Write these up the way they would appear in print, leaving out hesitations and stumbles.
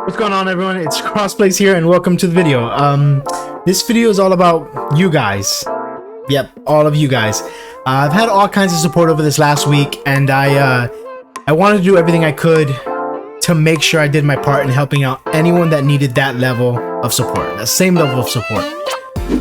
What's going on, everyone? It's Crossplays here, and welcome to the video. This video is all about you guys. Yep, all of you guys. I've had all kinds of support over this last week, and I wanted to do everything I could to make sure I did my part in helping out anyone that needed that level of support, that same level of support.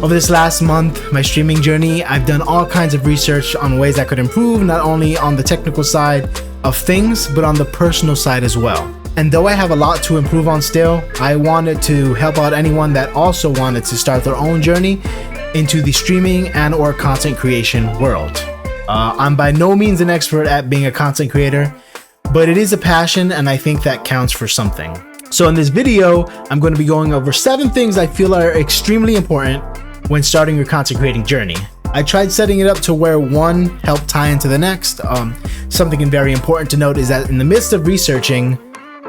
Over this last month, my streaming journey, I've done all kinds of research on ways I could improve, not only on the technical side of things, but on the personal side as well. And though I have a lot to improve on still, I wanted to help out anyone that also wanted to start their own journey into the streaming and or content creation world. I'm by no means an expert at being a content creator, but it is a passion, and I think that counts for something. So in this video, I'm going to be going over 7 things I feel are extremely important when starting your content creating journey. I tried setting it up to where one helped tie into the next. Something very important to note is that in the midst of researching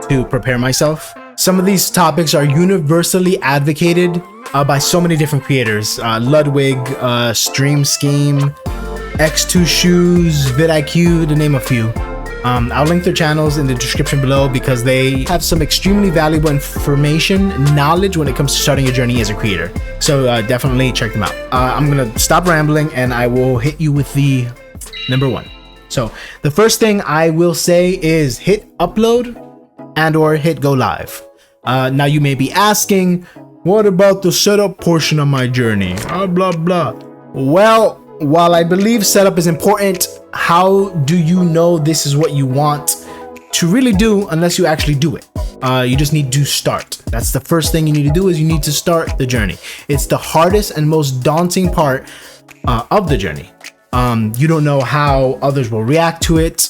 to prepare myself, some of these topics are universally advocated by so many different creators. Ludwig, Stream Scheme, X2 Shoes, vidIQ, to name a few. I'll link their channels in the description below because they have some extremely valuable information, knowledge when it comes to starting your journey as a creator. So definitely check them out. I'm gonna stop rambling and I will hit you with the number 1. So the first thing I will say is hit upload and or hit go live. Now you may be asking, what about the setup portion of my journey? Blah blah. Well, while I believe setup is important, how do you know this is what you want to really do unless you actually do it? You just need to start. That's the first thing you need to do, is you need to start the journey. It's the hardest and most daunting part of the journey. You don't know how others will react to it.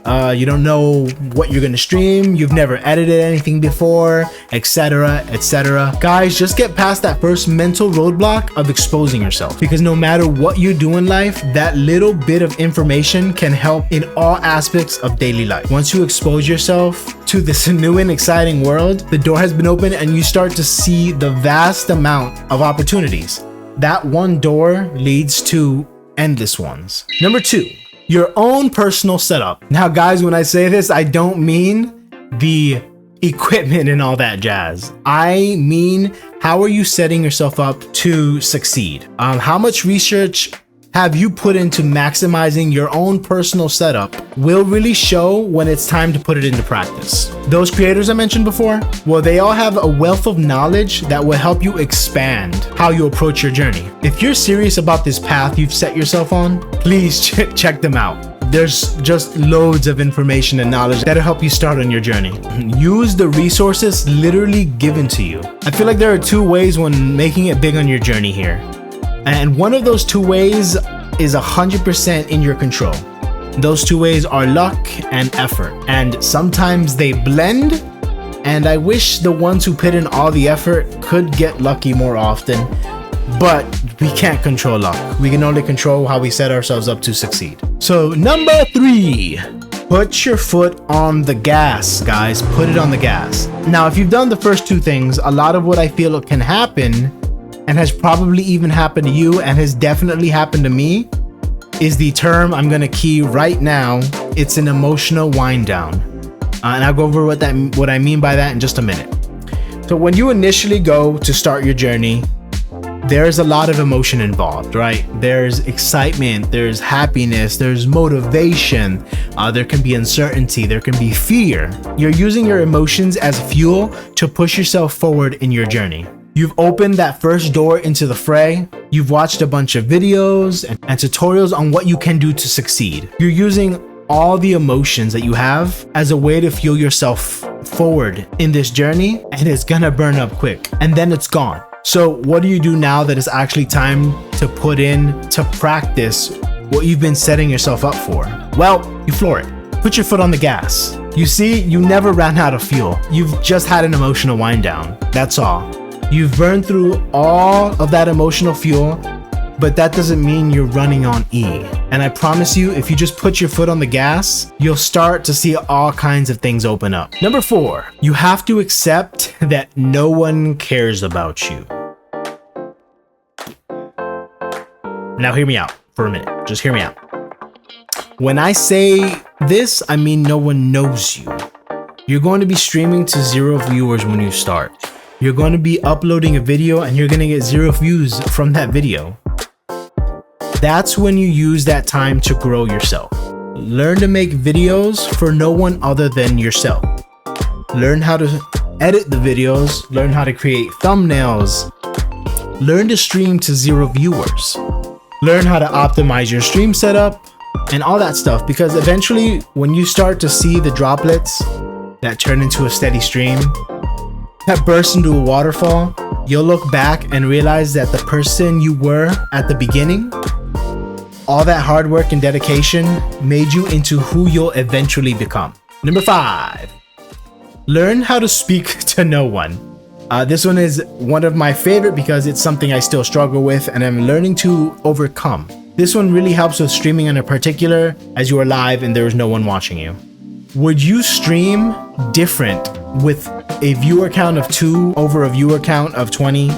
You don't know what you're gonna stream. You've never edited anything before, etc, etc. Guys, just get past that first mental roadblock of exposing yourself, because no matter what you do in life, that little bit of information can help in all aspects of daily life. Once you expose yourself to this new and exciting world, the door has been opened and you start to see the vast amount of opportunities. That one door leads to endless ones. Number 2, your own personal setup. Now guys, when I say this, I don't mean the equipment and all that jazz. I mean, how are you setting yourself up to succeed? How much research have you put into maximizing your own personal setup will really show when it's time to put it into practice. Those creators I mentioned before, well, they all have a wealth of knowledge that will help you expand how you approach your journey. If you're serious about this path you've set yourself on, please check them out. There's just loads of information and knowledge that'll help you start on your journey. Use the resources literally given to you. I feel like there are 2 ways when making it big on your journey here. And one of those 2 ways is 100% in your control. Those 2 ways are luck and effort. And sometimes they blend, and I wish the ones who put in all the effort could get lucky more often, but we can't control luck. We can only control how we set ourselves up to succeed. So number 3, put your foot on the gas, guys. Put it on the gas. Now, if you've done the first 2 things, a lot of what I feel can happen, and has probably even happened to you and has definitely happened to me, is the term I'm gonna key right now. It's an emotional wind down. And I'll go over what I mean by that in just a minute. So when you initially go to start your journey, there's a lot of emotion involved, right? There's excitement, there's happiness, there's motivation, there can be uncertainty, there can be fear. You're using your emotions as fuel to push yourself forward in your journey. You've opened that first door into the fray. You've watched a bunch of videos and tutorials on what you can do to succeed. You're using all the emotions that you have as a way to fuel yourself forward in this journey, and it's gonna burn up quick and then it's gone. So what do you do now that it's actually time to put in to practice what you've been setting yourself up for? Well, you floor it. Put your foot on the gas. You see, you never ran out of fuel. You've just had an emotional wind down. That's all. You've burned through all of that emotional fuel, but that doesn't mean you're running on E. And I promise you, if you just put your foot on the gas, you'll start to see all kinds of things open up. Number 4, you have to accept that no one cares about you. Now hear me out for a minute. Just hear me out. When I say this, I mean no one knows you. You're going to be streaming to 0 viewers when you start. You're going to be uploading a video and you're going to get 0 views from that video. That's when you use that time to grow yourself. Learn to make videos for no one other than yourself. Learn how to edit the videos, learn how to create thumbnails, learn to stream to 0 viewers, learn how to optimize your stream setup and all that stuff, because eventually when you start to see the droplets that turn into a steady stream, that burst into a waterfall, you'll look back and realize that the person you were at the beginning, all that hard work and dedication made you into who you'll eventually become. Number 5, learn how to speak to no one. This one is one of my favorite because it's something I still struggle with and I'm learning to overcome. This one really helps with streaming in particular as you are live and there is no one watching you. Would you stream different with a viewer count of 2 over a viewer count of 20,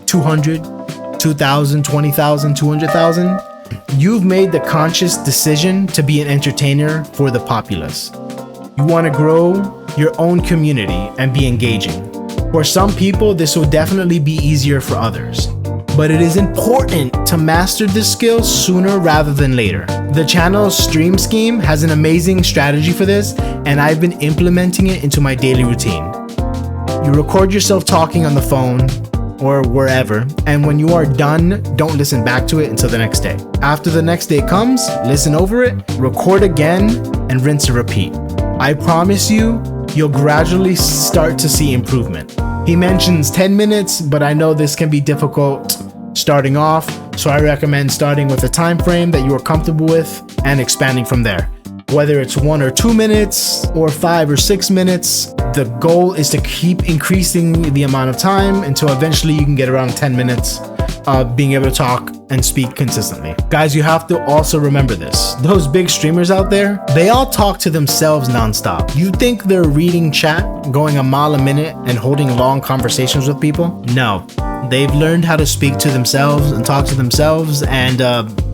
200, 2,000, 20,000, 200,000? You've made the conscious decision to be an entertainer for the populace. You want to grow your own community and be engaging. For some people, this will definitely be easier for others. But it is important to master this skill sooner rather than later. The channel's stream scheme has an amazing strategy for this, and I've been implementing it into my daily routine. You record yourself talking on the phone or wherever, and when you are done, don't listen back to it until the next day. After the next day comes, listen over it, record again, and rinse and repeat. I promise you, you'll gradually start to see improvement. He mentions 10 minutes, but I know this can be difficult starting off, so I recommend starting with a time frame that you are comfortable with and expanding from there. Whether it's 1 or 2 minutes or 5 or 6 minutes, the goal is to keep increasing the amount of time until eventually you can get around 10 minutes of being able to talk and speak consistently. Guys, you have to also remember this. Those big streamers out there, they all talk to themselves nonstop. You think they're reading chat, going a mile a minute and holding long conversations with people? No, they've learned how to speak to themselves and talk to themselves, and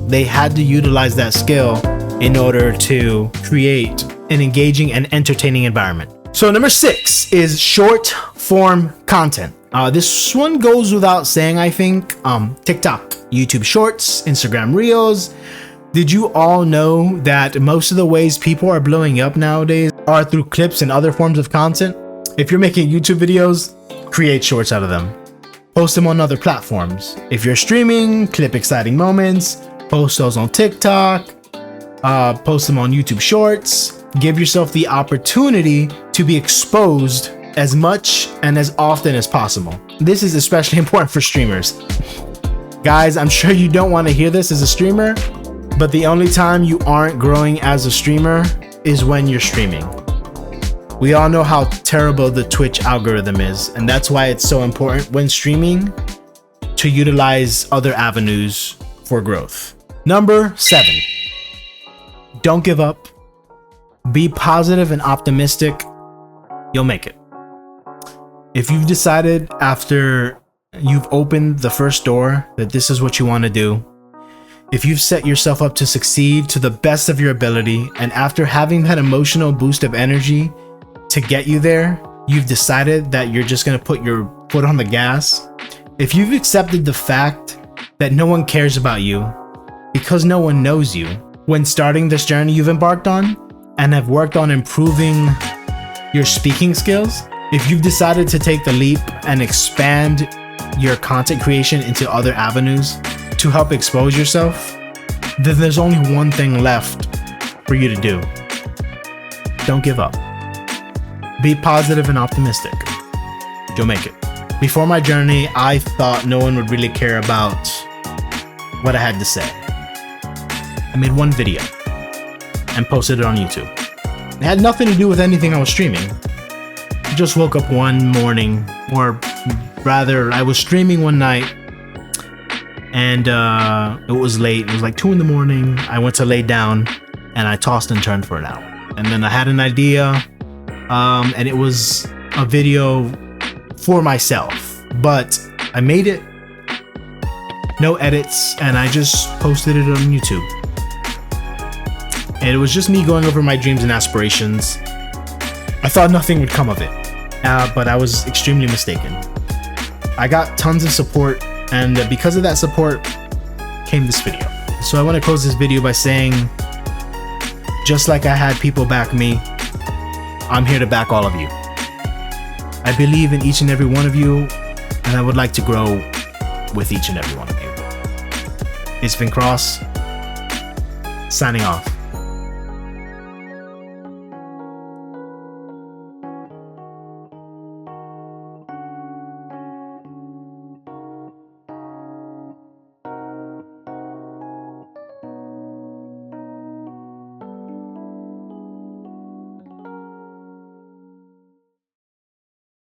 they had to utilize that skill in order to create an engaging and entertaining environment. So number 6 is short form content. This one goes without saying, I think. TikTok, YouTube Shorts, Instagram Reels. Did you all know that most of the ways people are blowing up nowadays are through clips and other forms of content? If you're making YouTube videos, create shorts out of them. Post them on other platforms. If you're streaming, clip exciting moments, post those on TikTok, post them on YouTube Shorts. Give yourself the opportunity to be exposed as much and as often as possible. This is especially important for streamers. Guys, I'm sure you don't want to hear this as a streamer, but the only time you aren't growing as a streamer is when you're streaming. We all know how terrible the Twitch algorithm is, and that's why it's so important when streaming to utilize other avenues for growth. Number 7, don't give up. Be positive and optimistic. You'll make it. If you've decided after you've opened the first door that this is what you want to do, if you've set yourself up to succeed to the best of your ability, and after having that emotional boost of energy to get you there, you've decided that you're just going to put your foot on the gas. If you've accepted the fact that no one cares about you because no one knows you when starting this journey you've embarked on, and have worked on improving your speaking skills, if you've decided to take the leap and expand your content creation into other avenues to help expose yourself, then there's only one thing left for you to do. Don't give up. Be positive and optimistic. You'll make it. Before my journey, I thought no one would really care about what I had to say. I made one video and posted it on YouTube. It had nothing to do with anything I was streaming. I just woke up one morning, or rather, I was streaming one night, and it was late. It was like 2 in the morning. I went to lay down, and I tossed and turned for an hour. And then I had an idea, and it was a video for myself, but I made it, no edits, and I just posted it on YouTube. And it was just me going over my dreams and aspirations. I thought nothing would come of it, but I was extremely mistaken. I got tons of support, and because of that support came this video. So I want to close this video by saying, just like I had people back me, I'm here to back all of you. I believe in each and every one of you, and I would like to grow with each and every one of you. It's been Cross, signing off.